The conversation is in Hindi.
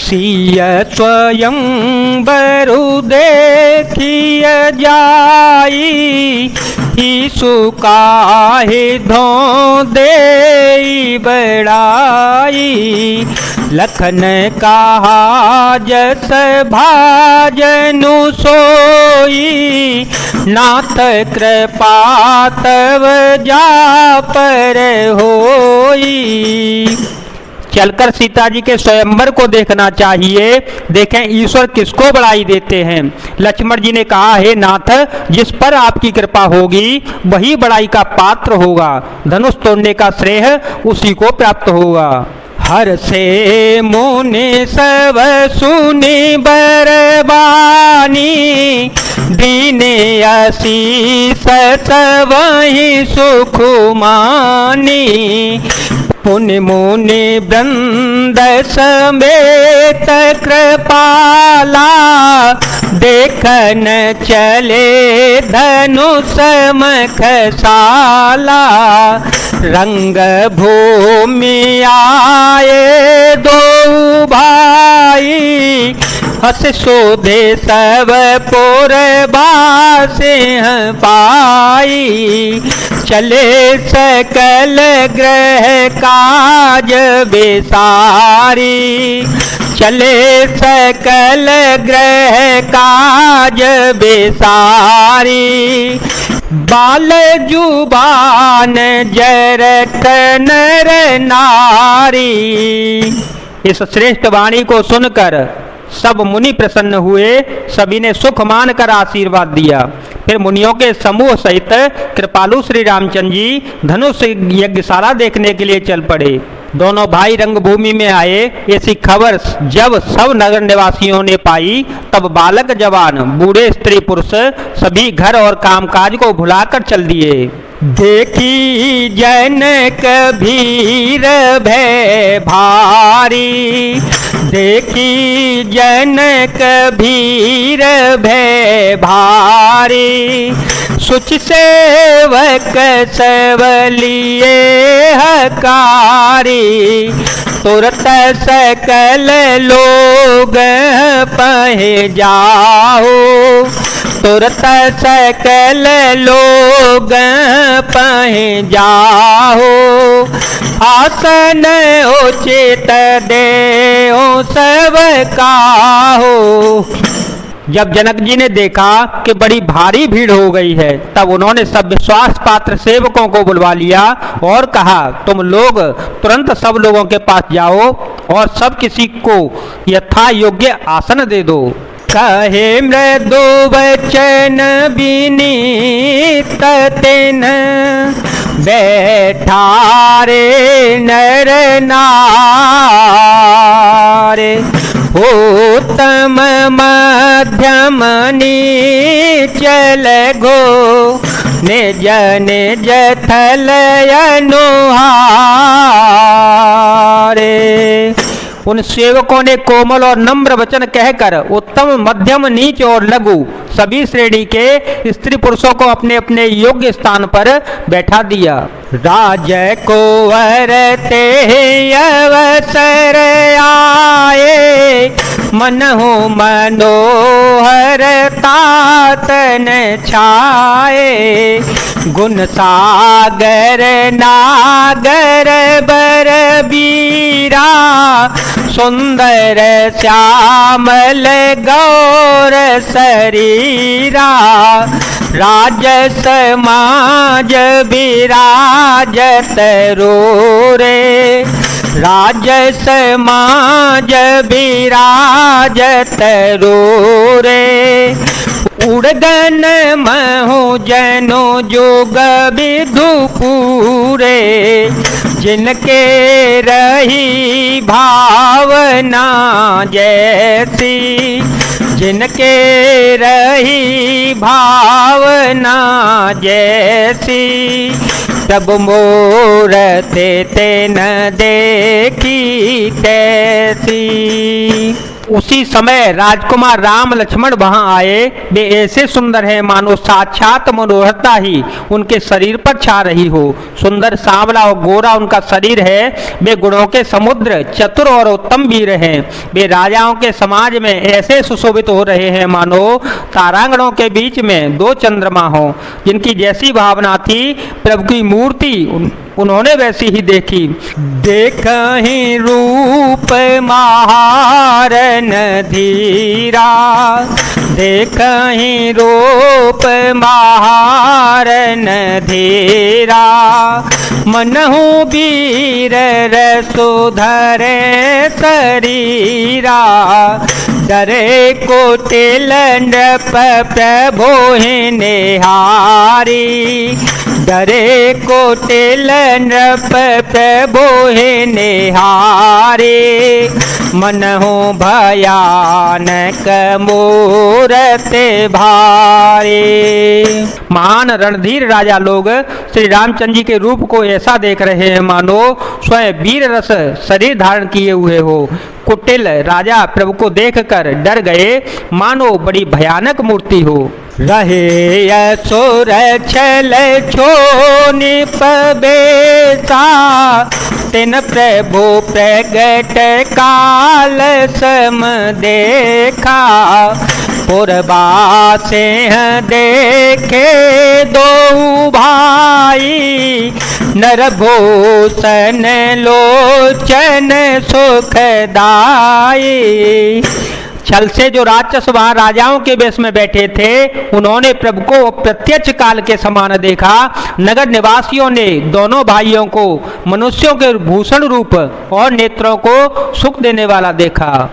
सिय स्वयं बरु देखिय जाई, ही सुकाहे धो दे बड़ाई। लखन कहा जस भाजनु सोई, नाथ कृपा तव जा पर होई। चलकर सीता जी के स्वयंवर को देखना चाहिए। देखें ईश्वर किसको बड़ाई देते हैं। लक्ष्मण जी ने कहा, हे नाथ, जिस पर आपकी कृपा होगी वही बड़ाई का पात्र होगा, धनुष तोड़ने का श्रेय उसी को प्राप्त होगा। हर से मुनि सब सुनी बरबानी, दीने आशीष वही सुख मानी। पुण्य मुनि वृंद समेत कृपाला, देखन चले धनुष मखसाला। रंग भूमि आए दो भाई, हस शोभे सब पुरबासे पाई। चले सकल ग्रह काज बेसारी, चले सकल ग्रह काज बेसारी। बाल जुबान जरत नर नारी। इस श्रेष्ठ वाणी को सुनकर सब मुनि प्रसन्न हुए, सभी ने सुख मानकर आशीर्वाद दिया। फिर मुनियों के समूह सहित कृपालु श्री रामचंद्र जी धनुष यज्ञशाला देखने के लिए चल पड़े। दोनों भाई रंगभूमि में आए। ऐसी खबर जब सब नगर निवासियों ने पाई, तब बालक जवान बूढ़े स्त्री पुरुष सभी घर और कामकाज को भुलाकर चल दिए। देखी जनक भीर भय भारी, देखी जनक भीर भय भारी। सुच सेवक सवलिए हकारी, तुरत सकल लोग पहे जाओ, तुरत सकल लोग पहे जाओ। आसन उचित देओ सब काहो। जब जनक जी ने देखा कि बड़ी भारी भीड़ हो गई है, तब उन्होंने सब विश्वास पात्र सेवकों को बुलवा लिया और कहा, तुम लोग तुरंत सब लोगों के पास जाओ और सब किसी को यथा योग्य आसन दे दो। कहे मृदु वचन विनीत तिन, बैठारे नर नारे। उत्तम मध्यम नीचल गो, निज निज थल अनुहारे। उन सेवकों ने कोमल और नम्र वचन कहकर उत्तम, मध्यम, नीच और लघु सभी श्रेणी के स्त्री पुरुषों को अपने अपने योग्य स्थान पर बैठा दिया। राज को वरते अवसर आए, मनहु मनोहर तातन छाए। गुण सागर नागर बर बीरा, सुंदर श्यामल गौर शरीरा। राज समाज विराजत रोरे, राज समाज विराजत रोरे। उड़गन महु जनो जोग विधु पूरे, जिनके रही भावना जैसी, जिनके रही भावना जैसी। तब मूरत तेन देखी तैसी। उसी समय राजकुमार राम लक्ष्मण वहां आए। वे ऐसे सुंदर हैं मानो साक्षात मनोहरता ही उनके शरीर पर छा रही हो। सुंदर सांवला और गोरा उनका शरीर है। वे गुणों के समुद्र, चतुर और उत्तम वीर हैं। वे राजाओं के समाज में ऐसे सुशोभित हो रहे हैं मानो तारांगणों के बीच में दो चंद्रमा हो। जिनकी जैसी भावना थी प्रभु की मूर्ति उन्होंने वैसी ही देखी। देखहि रूप महारन धीरा, देखहि रूप महारन धीरा, मनहु वीर रसोधर शरीरा, डरे कोटिल नृप प्रभु निहारी, डरे कोटिल नृप प्रभु निहारी, मनहु भयानक मूरत भारी। महान रणधीर राजा लोग श्री रामचंद्र जी के रूप को ऐसा देख रहे हैं मानो स्वयं वीर रस शरीर धारण किए हुए हो। कुटिल राजा प्रभु को देखकर डर गए मानो बड़ी भयानक मूर्ति हो। रहे असुर छल छो निपबेसा, तिन प्रभु प्रगट काल सम देखा, पुरबासे देखे दो भाई, नरभूषण लोचन सुखदाई। छल से जो राक्षस वहां राजाओं के वेश में बैठे थे उन्होंने प्रभु को प्रत्यक्ष काल के समान देखा। नगर निवासियों ने दोनों भाइयों को मनुष्यों के भूषण रूप और नेत्रों को सुख देने वाला देखा।